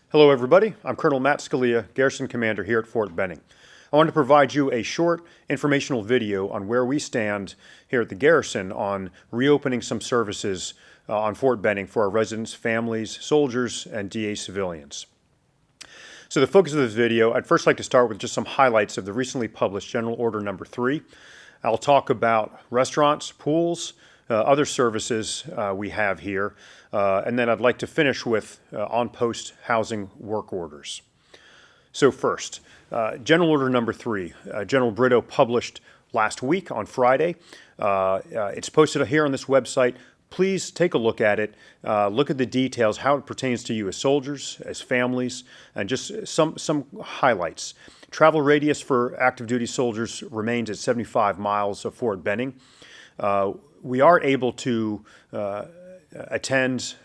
Hello everybody, I'm Colonel Matt Scalia, Garrison Commander here at Fort Benning. I want to provide you a short informational video on where we stand here at the Garrison on reopening some services on Fort Benning for our residents, families, soldiers, and DA civilians. So the focus of this video, I'd first like to start with just some highlights of the recently published General Order Number 3. I'll talk about restaurants, pools, other services we have here, and then I'd like to finish with on-post housing work orders. So first, General Order Number 3, General Brito published last week on Friday. It's posted here on this website. Please take a look at it, look at the details, how it pertains to you as soldiers, as families, and just some highlights. Travel radius for active duty soldiers remains at 75 miles of Fort Benning. We are able to attend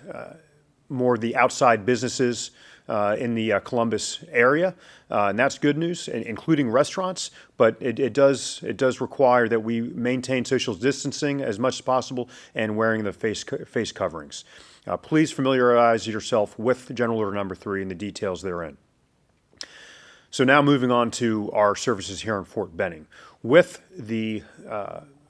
more of the outside businesses in the Columbus area, and that's good news, including restaurants, but it does require that we maintain social distancing as much as possible and wearing the face coverings. Please familiarize yourself with General Order Number 3 and the details therein. So now moving on to our services here in Fort Benning. With the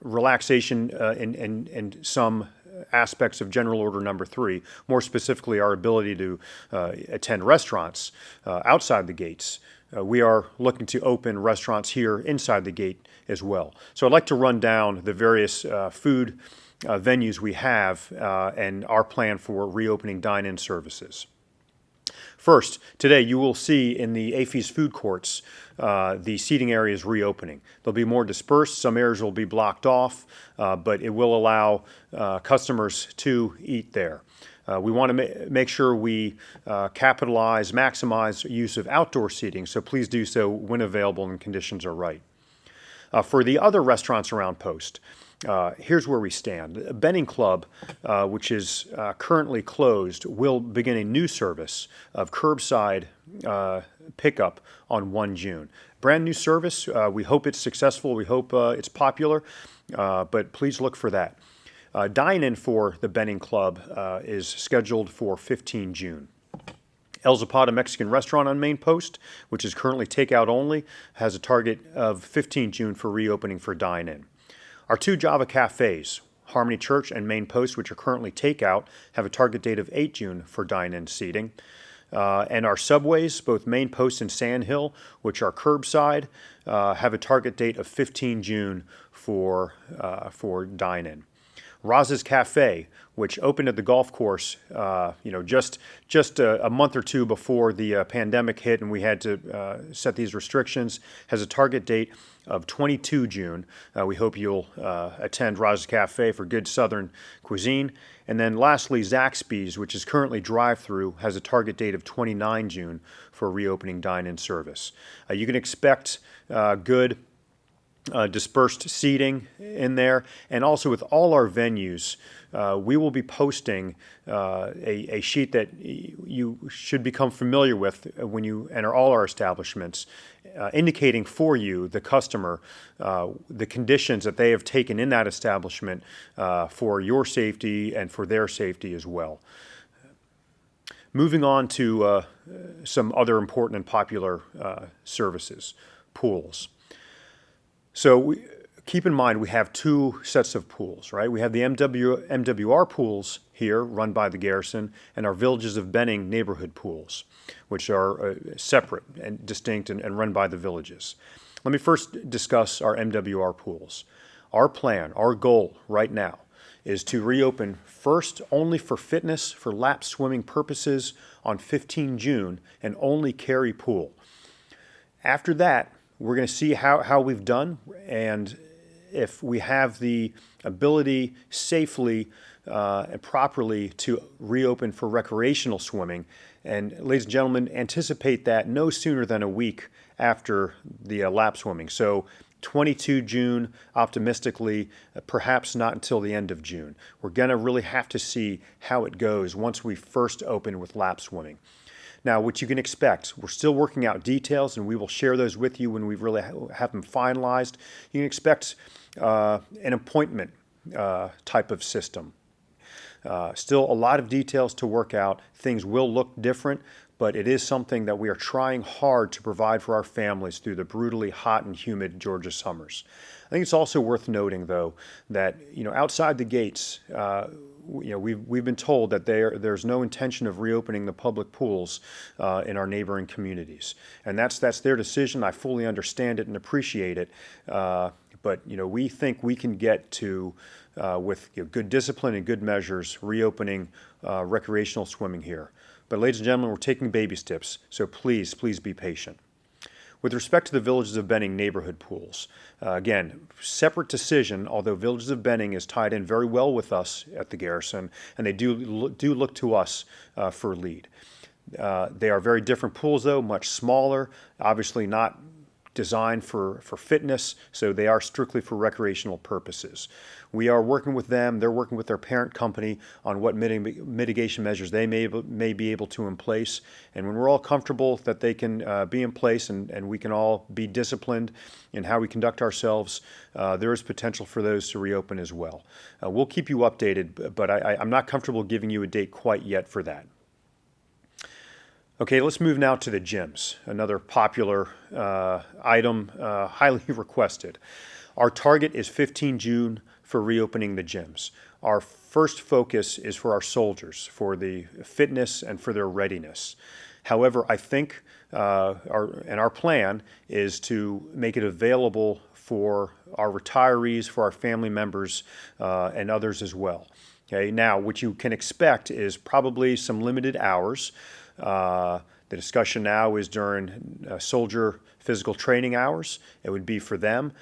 relaxation in some aspects of General Order Number 3, more specifically our ability to attend restaurants outside the gates, we are looking to open restaurants here inside the gate as well. So I'd like to run down the various food venues we have and our plan for reopening dine-in services. First, today you will see in the AAFES food courts the seating areas reopening. They'll be more dispersed. Some areas will be blocked off, but it will allow customers to eat there. We want to make sure we maximize use of outdoor seating, so please do so when available and conditions are right. For the other restaurants around post, here's where we stand. Benning Club, which is currently closed, will begin a new service of curbside pickup on 1 June. Brand new service. We hope it's successful. We hope it's popular, but please look for that. Dine-in for the Benning Club is scheduled for 15 June. El Zapata Mexican Restaurant on Main Post, which is currently takeout only, has a target of 15 June for reopening for dine-in. Our two Java cafes, Harmony Church and Main Post, which are currently takeout, have a target date of 8 June for dine-in seating. And our Subways, both Main Post and Sand Hill, which are curbside, have a target date of 15 June for dine-in. Roz's Cafe, which opened at the golf course, just a month or two before the pandemic hit and we had to set these restrictions, has a target date of 22 June. We hope you'll attend Roz's Cafe for good Southern cuisine. And then lastly, Zaxby's, which is currently drive-through, has a target date of 29 June for reopening dine-in service. You can expect good dispersed seating in there, and also with all our venues, we will be posting a sheet that you should become familiar with when you enter all our establishments, indicating for you, the customer, the conditions that they have taken in that establishment for your safety and for their safety as well. Moving on to some other important and popular services, pools. So keep in mind we have two sets of pools, right? We have the MWR pools here run by the Garrison and our Villages of Benning neighborhood pools, which are separate and distinct and run by the villages. Let me first discuss our MWR pools. Our plan, our goal right now is to reopen first only for fitness, for lap swimming purposes on 15 June and only carry pool. After that, we're going to see how we've done, and if we have the ability safely and properly to reopen for recreational swimming. And ladies and gentlemen, anticipate that no sooner than a week after the lap swimming. So 22 June, optimistically, perhaps not until the end of June. We're going to really have to see how it goes once we first open with lap swimming. Now, what you can expect, we're still working out details, and we will share those with you when we really have them finalized. You can expect an appointment type of system. Still a lot of details to work out. Things will look different, but it is something that we are trying hard to provide for our families through the brutally hot and humid Georgia summers. I think it's also worth noting, though, that outside the gates, we've been told that there's no intention of reopening the public pools in our neighboring communities, and that's their decision. I fully understand it and appreciate it, but we think we can get to with good discipline and good measures reopening recreational swimming here. But ladies and gentlemen, we're taking baby steps, so please be patient. With respect to the Villages of Benning neighborhood pools, again, separate decision, although Villages of Benning is tied in very well with us at the Garrison, and they do look to us for lead. They are very different pools, though, much smaller, obviously not designed for fitness, so they are strictly for recreational purposes. We are working with them, they're working with their parent company on what mitigation measures they may be able to in place. And when we're all comfortable that they can be in place and we can all be disciplined in how we conduct ourselves, there is potential for those to reopen as well. We'll keep you updated, but I'm not comfortable giving you a date quite yet for that. Okay, let's move now to the gyms, another popular item, highly requested. Our target is 15 June for reopening the gyms. Our first focus is for our soldiers, for the fitness and for their readiness. However, I think our plan is to make it available for our retirees, for our family members, and others as well. Okay, now what you can expect is probably some limited hours. The discussion now is during soldier physical training hours. It would be for them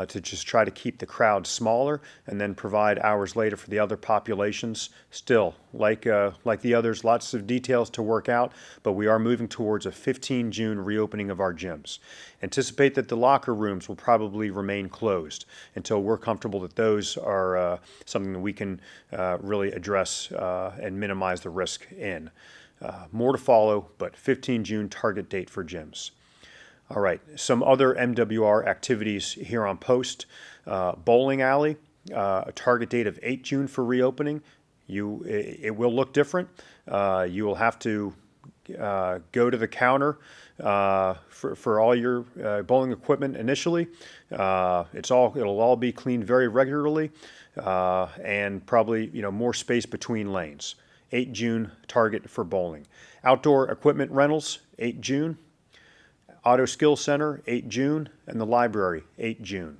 to just try to keep the crowd smaller and then provide hours later for the other populations. Still, like the others, lots of details to work out, but we are moving towards a 15 June reopening of our gyms. Anticipate that the locker rooms will probably remain closed until we're comfortable that those are something that we can really address and minimize the risk in. More to follow, but 15 June target date for gyms. All right, some other MWR activities here on post. Bowling alley, a target date of 8 June for reopening. It will look different. You will have to go to the counter for all your bowling equipment initially. It'll all be cleaned very regularly, and probably more space between lanes. 8 June target for bowling. Outdoor equipment rentals, 8 June. Auto Skill Center, 8 June. And the library, 8 June.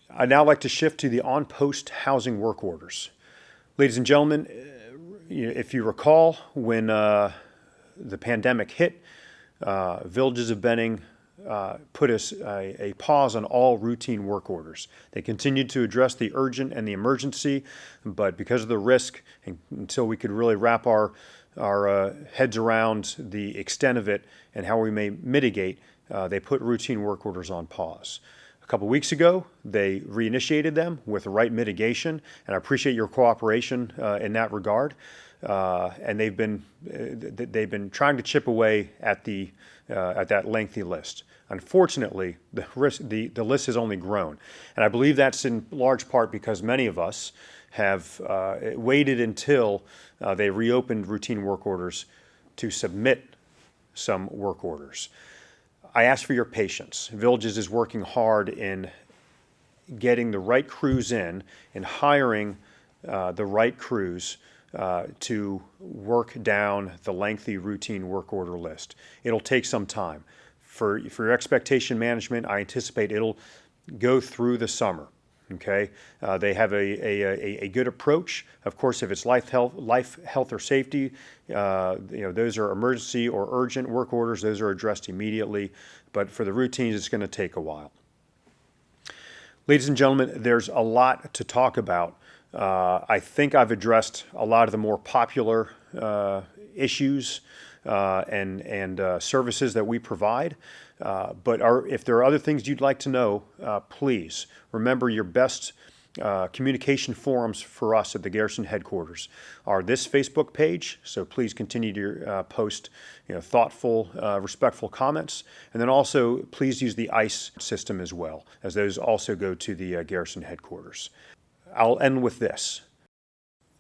I'd now like to shift to the on-post housing work orders. Ladies and gentlemen, if you recall, when the pandemic hit, Villages of Benning put a pause on all routine work orders. They continued to address the urgent and the emergency, but because of the risk, until we could really wrap our heads around the extent of it and how we may mitigate, they put routine work orders on pause. A couple weeks ago, they reinitiated them with the right mitigation, and I appreciate your cooperation in that regard. And they've been trying to chip away at that lengthy list. Unfortunately, the list has only grown, and I believe that's in large part because many of us have waited until they reopened routine work orders to submit some work orders. I ask for your patience. Villages is working hard in getting the right crews in and hiring the right crews to work down the lengthy routine work order list. It'll take some time. For your expectation management, I anticipate it'll go through the summer. Okay, they have a good approach. Of course, if it's life, health, or safety, those are emergency or urgent work orders. Those are addressed immediately. But for the routines, it's going to take a while. Ladies and gentlemen, there's a lot to talk about. I think I've addressed a lot of the more popular issues and services that we provide. But if there are other things you'd like to know, please remember your best communication forums for us at the Garrison headquarters are this Facebook page. So please continue to post thoughtful, respectful comments. And then also please use the ICE system as well, as those also go to the Garrison headquarters. I'll end with this.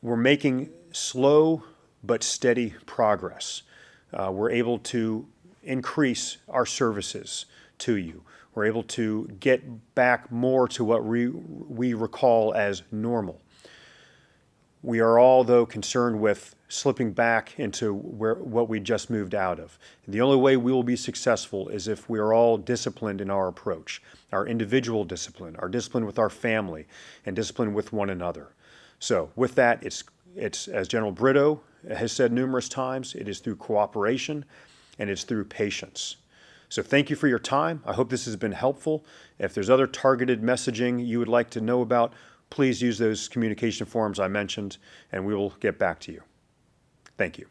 We're making slow but steady progress. We're able to increase our services to you. We're able to get back more to what we recall as normal. We are all, though, concerned with slipping back into what we just moved out of. And the only way we will be successful is if we are all disciplined in our approach, our individual discipline, our discipline with our family, and discipline with one another. So with that, it's as General Brito has said numerous times, it is through cooperation and it's through patience. So thank you for your time. I hope this has been helpful. If there's other targeted messaging you would like to know about, please use those communication forms I mentioned, and we will get back to you. Thank you.